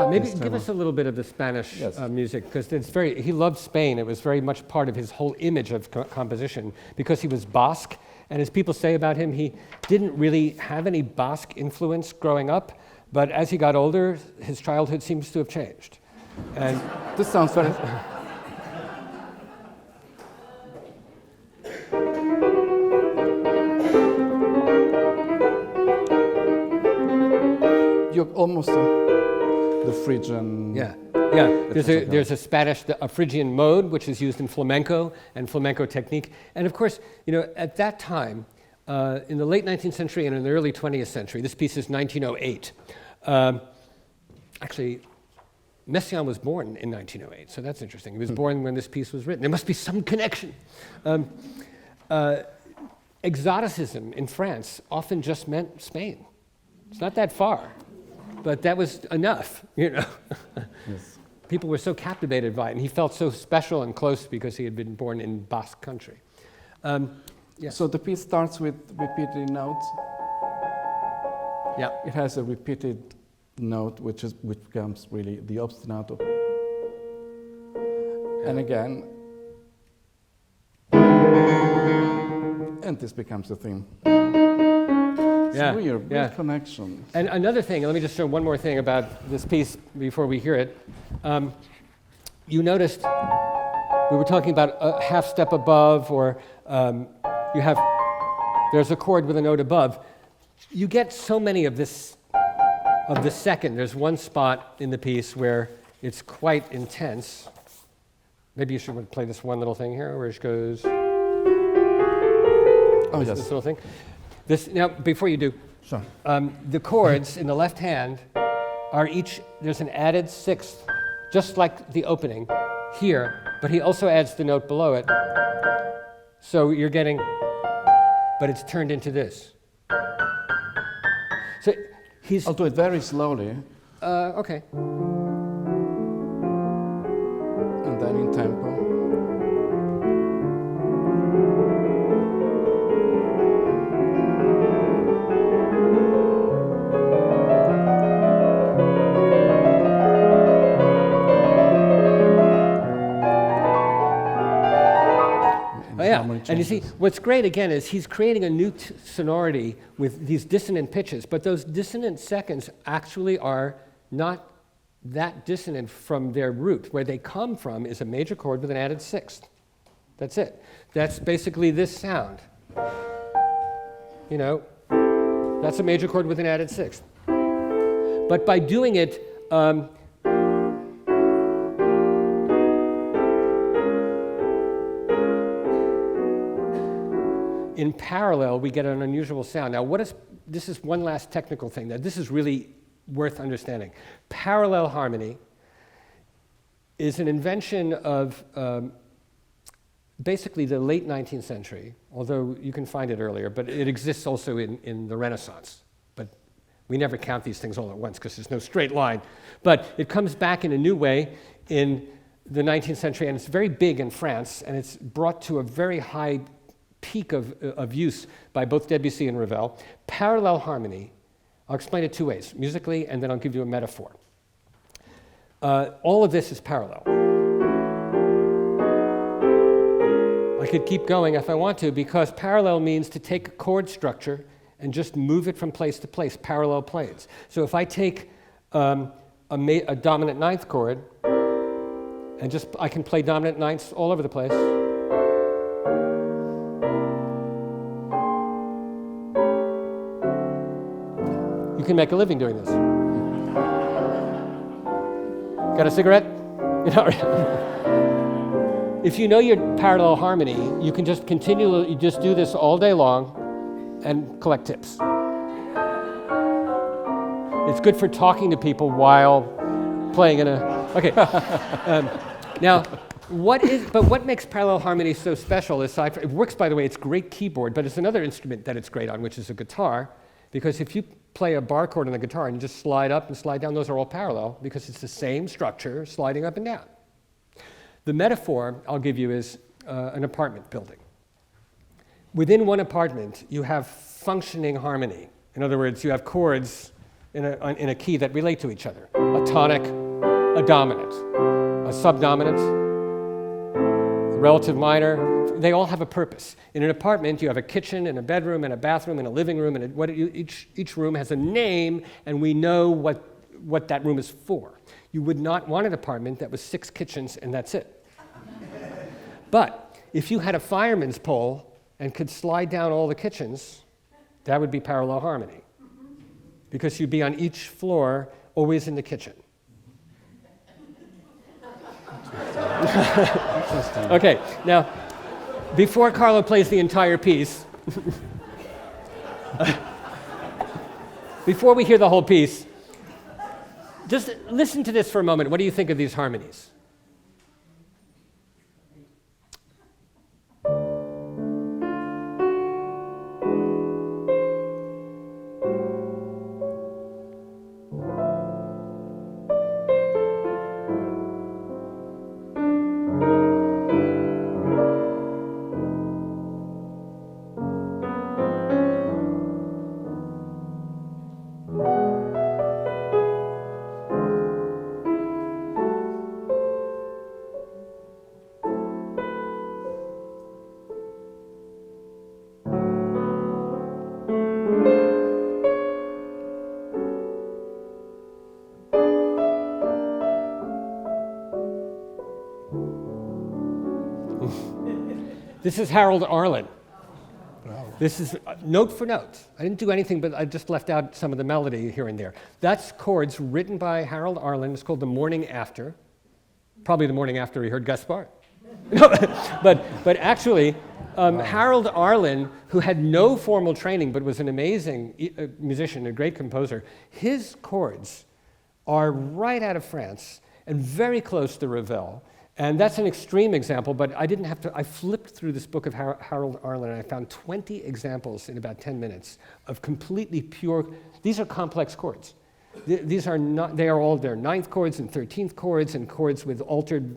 Maybe give us a little bit of the Spanish music, because he loved Spain. It was very much part of his whole image of composition, because he was Basque, and as people say about him, he didn't really have any Basque influence growing up, but as he got older, his childhood seems to have changed. And this sounds very. You're almost the Phrygian. There's a Spanish, a Phrygian mode, which is used in flamenco and flamenco technique. And of course, at that time, in the late 19th century and in the early 20th century, this piece is 1908. Actually, Messiaen was born in 1908, so that's interesting. He was born when this piece was written. There must be some connection. Exoticism in France often just meant Spain. It's not that far. but that was enough, you know. Yes. People were so captivated by it, and he felt so special and close because he had been born in Basque country. Yes. So the piece starts with repeated notes. Yeah. It has a repeated note, which becomes really the ostinato. And again, and this becomes the theme. Yeah, It's weird, yeah. connection. And another thing, let me just show one more thing about this piece before we hear it. You noticed we were talking about a half step above, or there's a chord with a note above. You get so many of this, of the second. There's one spot in the piece where it's quite intense. Maybe you should play this one little thing here, where it goes. Oh, yes. This little thing. Now, before you do, Sure. the chords in the left hand are each, there's an added sixth, just like the opening here, but he also adds the note below it. So you're getting, but it's turned into this. So he's. I'll do it very slowly, Okay. and then in tempo. And you see, what's great again is he's creating a new sonority with these dissonant pitches, but those dissonant seconds actually are not that dissonant from their root. Where they come from is a major chord with an added sixth. That's it. That's basically this sound. You know, that's a major chord with an added sixth. But by doing it, in parallel, we get an unusual sound. Now, this is one last technical thing that this is really worth understanding. Parallel harmony is an invention of basically the late 19th century, although you can find it earlier, but it exists also in the Renaissance. But we never count these things all at once because there's no straight line. But it comes back in a new way in the 19th century, and it's very big in France, and it's brought to a very high peak of use by both Debussy and Ravel. Parallel harmony, I'll explain it two ways, musically, and then I'll give you a metaphor. All of this is parallel. I could keep going if I want to, because parallel means to take a chord structure and just move it from place to place, parallel planes. So if I take a dominant ninth chord, and I can play dominant ninths all over the place. You can make a living doing this. Got a cigarette? If you know your parallel harmony, you can just continually just do this all day long and collect tips. It's good for talking to people while playing in a. Okay. Now, what makes parallel harmony so special? Aside from, it works, by the way. It's great keyboard, but it's another instrument that it's great on, which is a guitar. Because if you play a bar chord on the guitar and you just slide up and slide down, those are all parallel because it's the same structure sliding up and down. The metaphor I'll give you is an apartment building. Within one apartment, you have functioning harmony. In other words, you have chords in a key that relate to each other. A tonic, a dominant, a subdominant, a relative minor. They all have a purpose. In an apartment, you have a kitchen and a bedroom and a bathroom and a living room, and each room has a name, and we know what that room is for. You would not want an apartment that was 6 kitchens and that's it. But if you had a fireman's pole and could slide down all the kitchens, that would be parallel harmony. Because you'd be on each floor, always in the kitchen. Okay, now, before Carlo plays the entire piece, before we hear the whole piece, just listen to this for a moment. What do you think of these harmonies? This is Harold Arlen. Wow. This is note for note. I didn't do anything, but I just left out some of the melody here and there. That's chords written by Harold Arlen. It's called The Morning After. Probably the morning after he heard Gaspard. No, but actually, Harold Arlen, who had no formal training but was an amazing musician, a great composer, his chords are right out of France and very close to Ravel. And that's an extreme example, but I flipped through this book of Harold Arlen and I found 20 examples in about 10 minutes of completely pure, these are complex chords. These are not, they are all their ninth chords and 13th chords and chords with altered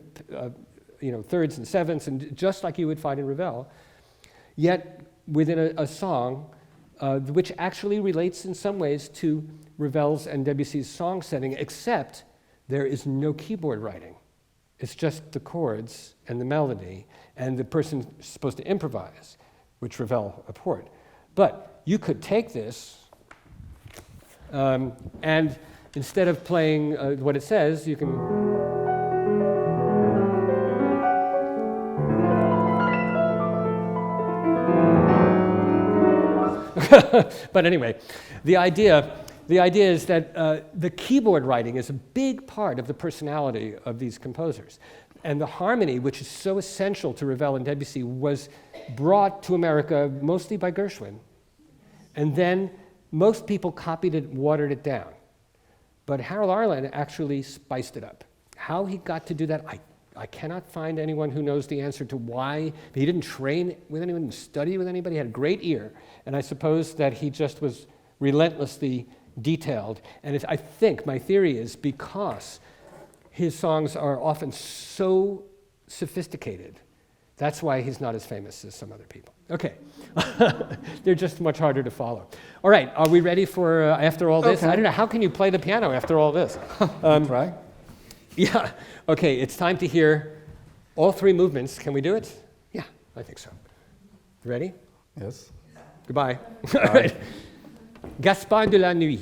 thirds and sevenths, and just like you would find in Ravel, yet within a song which actually relates in some ways to Ravel's and Debussy's song setting, except there is no keyboard writing. It's just the chords and the melody, and the person is supposed to improvise, which Ravel abhorred. But you could take this, and instead of playing what it says, you can... But anyway, the idea is that the keyboard writing is a big part of the personality of these composers. And the harmony, which is so essential to Ravel and Debussy, was brought to America mostly by Gershwin. And then most people copied it, watered it down. But Harold Arlen actually spiced it up. How he got to do that, I cannot find anyone who knows the answer to why. He didn't train with anyone, didn't study with anybody, he had a great ear. And I suppose that he just was relentlessly detailed. And I think my theory is because his songs are often so sophisticated, that's why he's not as famous as some other people. Okay. They're just much harder to follow. All right, are we ready for after all this? Okay. I don't know, how can you play the piano after all this? Try. Yeah, okay, it's time to hear all three movements. Can we do it? Yeah, I think so. Ready? Yes. Goodbye. All right. Gaspard de la Nuit.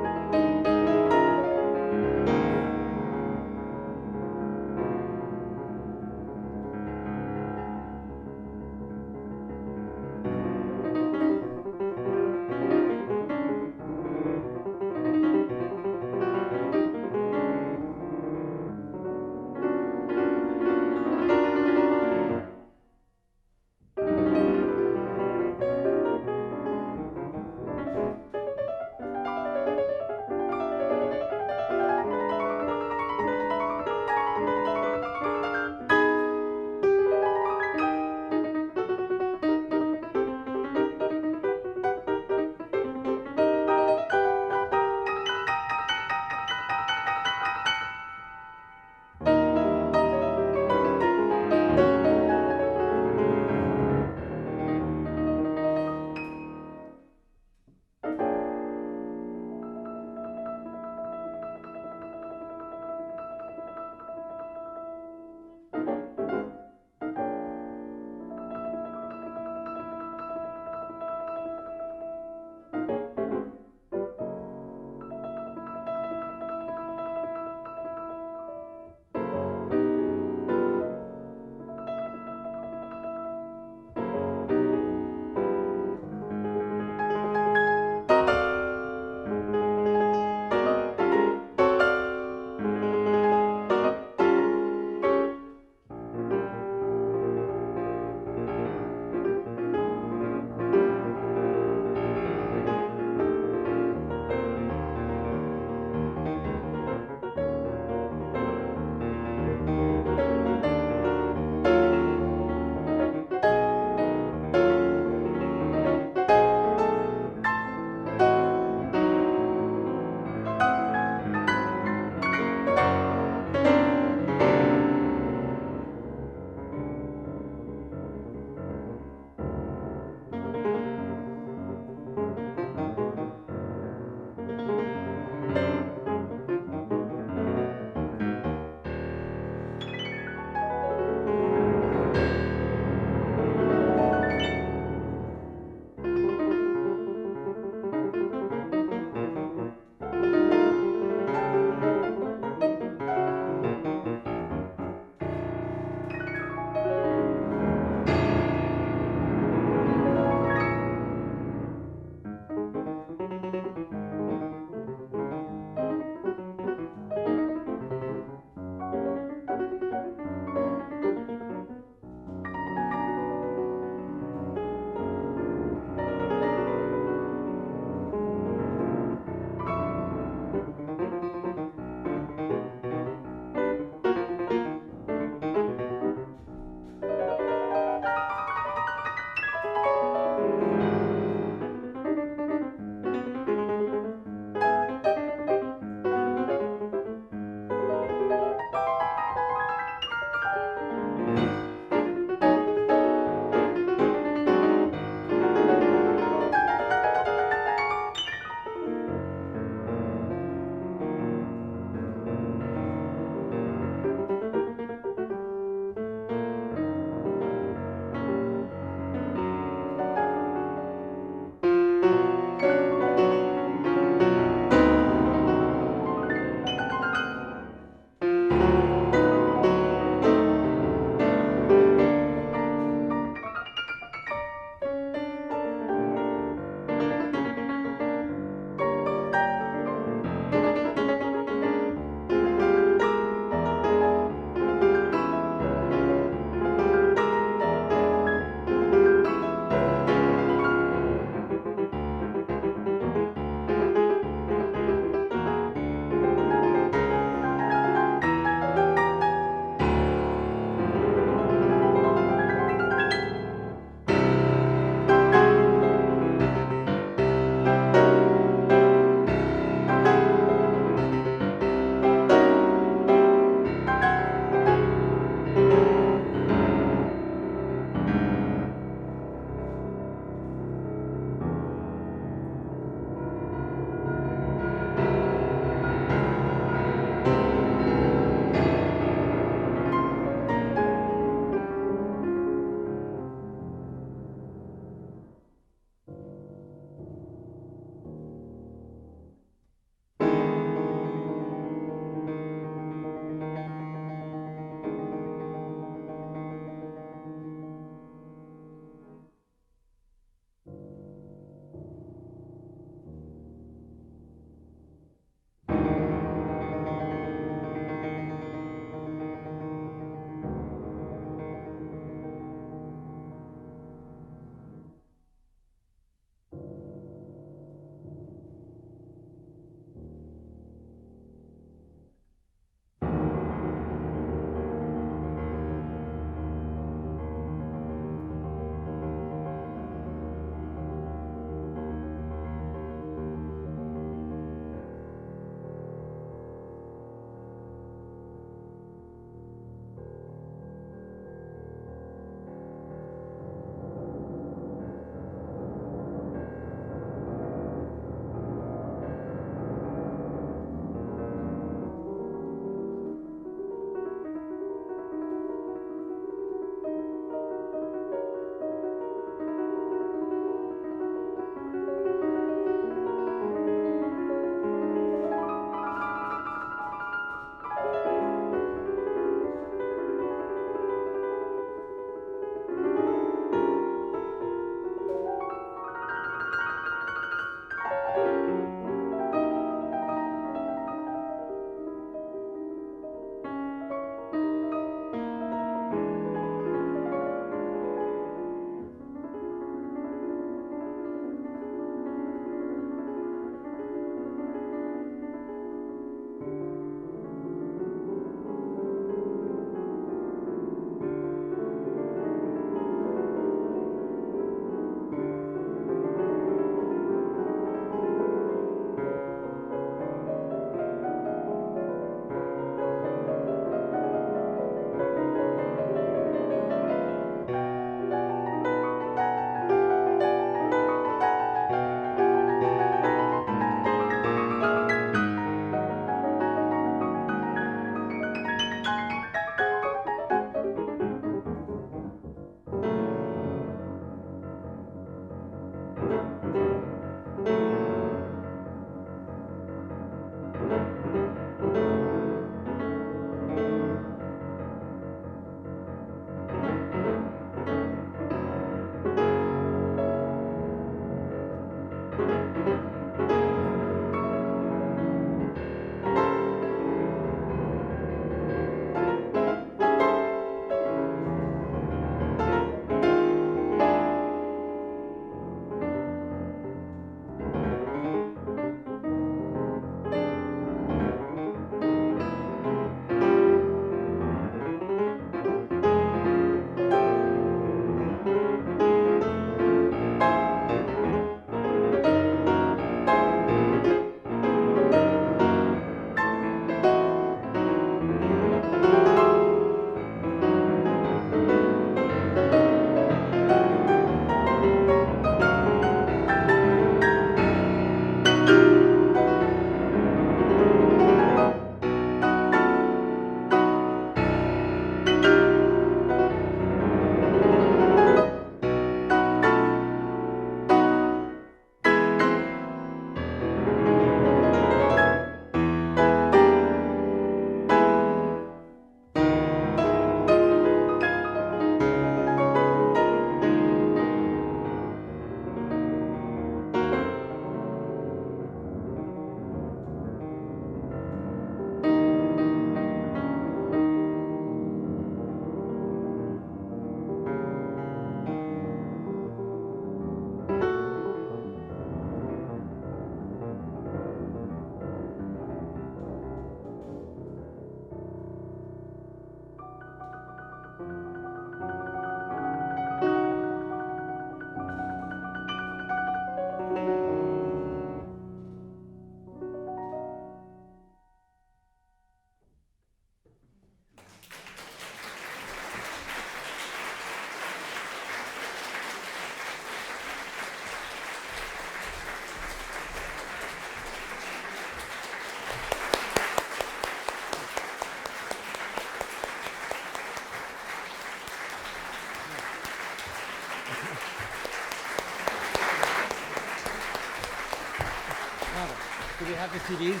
Bravo. Do we have the CDs?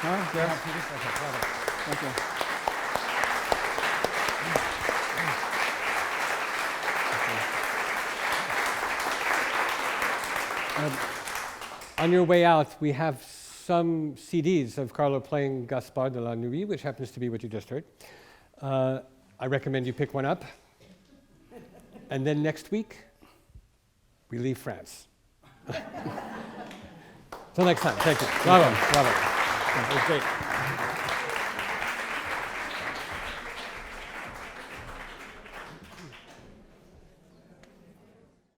Huh? Do we Yes. have CDs? Okay, bravo. Thank you. On your way out, we have some CDs of Carlo playing Gaspard de la Nuit, which happens to be what you just heard. I recommend you pick one up. And then next week, we leave France. Till next time. Thank you. Bravo. Bravo. That was great.